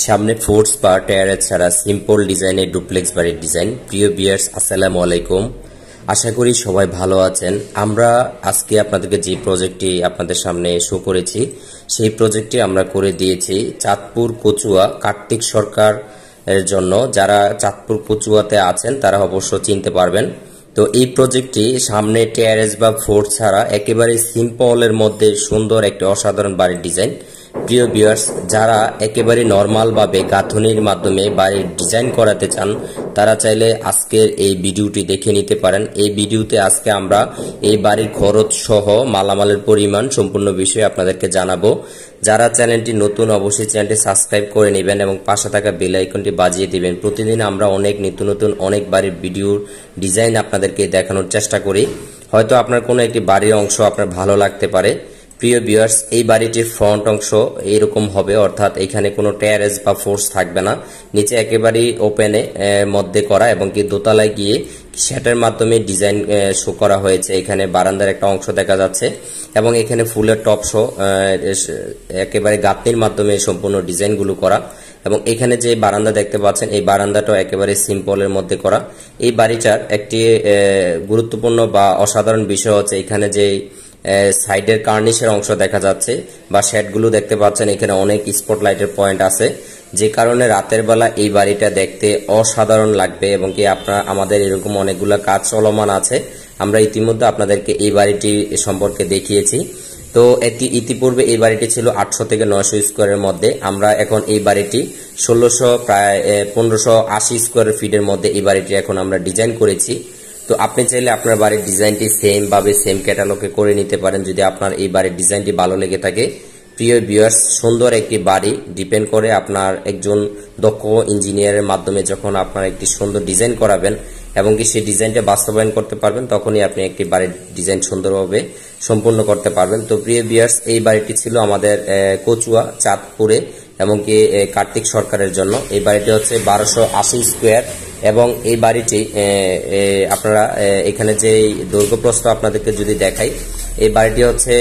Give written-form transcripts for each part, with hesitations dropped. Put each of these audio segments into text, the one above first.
সামনে ফোর্স বা টায়ারের ছাড়া সিম্পল ডিজাইনের ডুপ্লেক্স বাড়ির ডিজাইন। প্রিয় ভিউয়ার্স, আসসালামু আলাইকুম। আশা করি সবাই ভালো আছেন। আমরা আজকে আপনাদেরকে যে প্রজেক্টটি আপনাদের সামনে শো করেছি, সেই প্রজেক্টটি আমরা করে দিয়েছি চাঁদপুর কচুয়া কার্তিক সরকার এর জন্য। যারা চাঁদপুর কচুয়াতে আছেন তারা অবশ্য চিনতে পারবেন। তো এই প্রজেক্টটি সামনে টেরেস বা ফোর্স ছাড়া একেবারে সিম্পলের মধ্যে সুন্দর একটি অসাধারণ বাড়ির ডিজাইন। প্রিয় ভিউয়ার্স, যারা একেবারে নরমাল ভাবে গাঁথনির মাধ্যমে বাড়ির ডিজাইন করাতে চান তারা চাইলে আজকের এই ভিডিওটি দেখে নিতে পারেন। এই ভিডিওতে আজকে আমরা এই বাড়ির খরচ সহ মালামালের পরিমাণ সম্পূর্ণ বিষয়ে আপনাদেরকে জানাবো। যারা চ্যানেলটি নতুন অবশ্যই চ্যানেলটি সাবস্ক্রাইব করে নেবেন এবং পাশে থাকা বেল আইকনটি বাজিয়ে দিবেন। প্রতিদিন আমরা অনেক নিত্য নতুন অনেক বাড়ির ভিডিওর ডিজাইন আপনাদেরকে দেখানোর চেষ্টা করি। হয়তো আপনার কোনো একটি বাড়ির অংশ আপনার ভালো লাগতে পারে। প্রিয় ভিউয়ার্স, এই বাড়িটির ফ্রন্ট অংশ এইরকম হবে, অর্থাৎ এখানে কোনো টেরেস বা ফোর্স থাকবে না। নিচে একেবারেই ওপেনে মধ্যে করা এবং কি দোতলায় গিয়ে শ্যাটের মাধ্যমে ডিজাইন শো করা হয়েছে। এখানে বারান্দার একটা অংশ দেখা যাচ্ছে এবং এখানে ফুলের টপ শো একেবারে গাঁথনির মাধ্যমে সম্পূর্ণ ডিজাইনগুলো করা। এবং এখানে যে বারান্দা দেখতে পাচ্ছেন, এই বারান্দাটাও একেবারে সিম্পলের মধ্যে করা। এই বাড়িটার একটি গুরুত্বপূর্ণ বা অসাধারণ বিষয় হচ্ছে এখানে যে সাইডের কার্নিশের অংশ দেখা যাচ্ছে বা শেডগুলো দেখতে পাচ্ছেন, এখানে অনেক স্পটলাইটের পয়েন্ট আছে, যে কারণে রাতের বেলা এই বাড়িটা দেখতে অসাধারণ লাগবে। এবং কি আমাদের এরকম অনেকগুলো কাজ চলমান আছে। আমরা ইতিমধ্যে আপনাদেরকে এই বাড়িটি সম্পর্কে দেখিয়েছি। তো ইতিপূর্বে এই বাড়িটি ছিল 800 থেকে 900 স্কোয়ারের মধ্যে। আমরা এখন এই বাড়িটি 1600 প্রায় 1580 স্কোয়ার ফিটের মধ্যে এই বাড়িটি এখন আমরা ডিজাইন করেছি। তো আপনি চাইলে আপনার বাড়ির ডিজাইনটি সেম ভাবে সেম ক্যাটালগে করে নিতে পারেন যদি আপনার এই বাড়ির ডিজাইনটি ভালো লেগে থাকে। প্রিয় ভিউয়ার্স, সুন্দর একটি বাড়ি ডিপেন্ড করে আপনার একজন দক্ষ ইঞ্জিনিয়ারের মাধ্যমে যখন আপনার একটি সুন্দর ডিজাইন করাবেন এবং কি সেই ডিজাইনটা বাস্তবায়ন করতে পারবেন, তখনই আপনি একটি বাড়ির ডিজাইন সুন্দরভাবে সম্পূর্ণ করতে পারবেন। তো প্রিয় ভিউয়ার্স, এই বাড়িটি ছিল আমাদের কচুয়া চাঁদপুরে এবং কি কার্তিক সরকারের জন্য। এই বাড়িটি হচ্ছে 1280 স্কোয়ার এবং এই বাড়িটি আপনারা এখানে যে দৈর্ঘ্যপ্রস্থ আপনাদেরকে যদি দেখাই, এই বাড়িটি হচ্ছে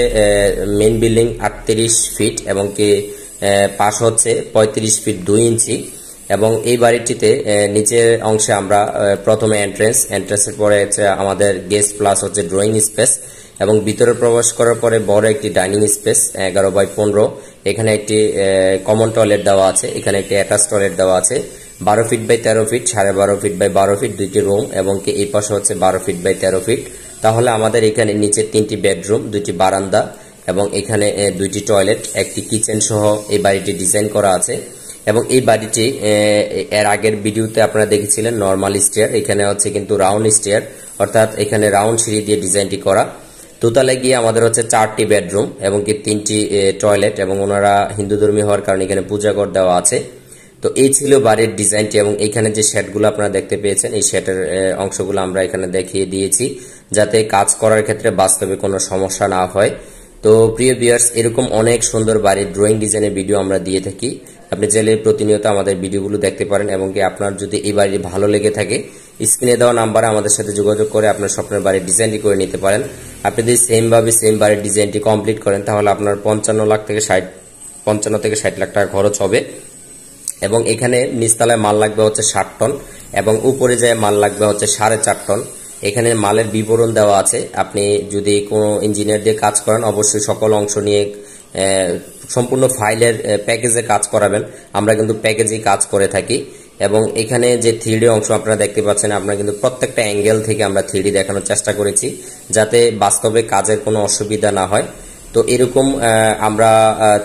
মেইন বিল্ডিং 38 ফিট এবং কি পাশ হচ্ছে 35 ফিট 2 ইঞ্চি। এবং এই বাড়িটিতে নিচের অংশে আমরা প্রথমে এন্ট্রেন্সের পরে হচ্ছে আমাদের গেস্ট প্লাস হচ্ছে ড্রয়িং স্পেস এবং ভিতরে প্রবেশ করার পরে বড় একটি ডাইনিং স্পেস 11x15। এখানে একটি কমন টয়লেট দেওয়া আছে, এখানে একটি অ্যাটাচ টয়লেট দেওয়া আছে। 12 feet by 13 feet, 12.5 feet by 12 feet দুইটি রুম এবং কি এই পাশে হচ্ছে 12 ফিট বাই 13 ফিট। তাহলে আমাদের এখানে নিচে 3টি বেডরুম, 2টি বারান্দা এবং এখানে 2টি টয়লেট, একটি কিচেন সহ এই বাড়িটি ডিজাইন করা আছে। এবং এই বাড়িটি এর আগের ভিডিওতে আপনারা দেখেছিলেন নরমাল স্টেয়ার, এখানে হচ্ছে কিন্তু রাউন্ড স্টেয়ার, অর্থাৎ এখানে রাউন্ড সিঁড়ি দিয়ে ডিজাইনটি করা। দোতলায় গিয়ে আমাদের হচ্ছে 4টি বেডরুম এবং কি 3টি টয়লেট এবং ওনারা হিন্দু ধর্মী হওয়ার কারণে এখানে পূজাঘর দেওয়া আছে। তো এই ছিল বাড়ির ডিজাইনটি এবং এখানে যে শেডগুলো আপনারা দেখতে পেয়েছেন, এই শেডের অংশগুলো আমরা এখানে দেখিয়ে দিয়েছি যাতে কাজ করার ক্ষেত্রে বাস্তবে কোনো সমস্যা না হয়। তো প্রিয় ভিউয়ার্স, এরকম অনেক সুন্দর বাড়ির ড্রয়িং ডিজাইনের ভিডিও আমরা দিয়ে থাকি। আপনি চাইলে প্রতিনিয়ত আমাদের ভিডিওগুলো দেখতে পারেন এবং কি আপনার যদি এই বাড়ি ভালো লেগে থাকে স্ক্রিনে দেওয়া নাম্বারে আমাদের সাথে যোগাযোগ করে আপনার স্বপ্নের বাড়ির ডিজাইনটি করে নিতে পারেন। আপনি যদি সেম বাড়ির ডিজাইনটি কমপ্লিট করেন তাহলে আপনার 55 থেকে 60 লাখ টাকা খরচ হবে। এবং এখানে নিচতলায় মাল লাগবে হচ্ছে 60 টন এবং উপরে যায় মাল লাগবে হচ্ছে 4.5 টন। এখানে মালের বিবরণ দেওয়া আছে। আপনি যদি কোনো ইঞ্জিনিয়ার দিয়ে কাজ করেন অবশ্যই সকল অংশ নিয়ে সম্পূর্ণ ফাইলের প্যাকেজে কাজ করাবেন। আমরা কিন্তু প্যাকেজেই কাজ করে থাকি। এবং এখানে যে 3D অংশ আপনারা দেখতে পাচ্ছেন, আমরা কিন্তু প্রত্যেকটা অ্যাঙ্গেল থেকে আমরা 3D দেখানোর চেষ্টা করেছি যাতে বাস্তবে কাজের কোনো অসুবিধা না হয়। তো এরকম আমরা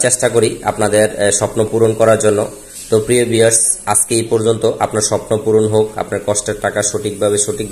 চেষ্টা করি আপনাদের স্বপ্ন পূরণ করার জন্য। তো প্রিয় ভিউয়ার্স, আজকে এই পর্যন্ত। আপনার স্বপ্ন পূরণ হোক, আপনার কষ্টের টাকা সঠিকভাবে সঠিক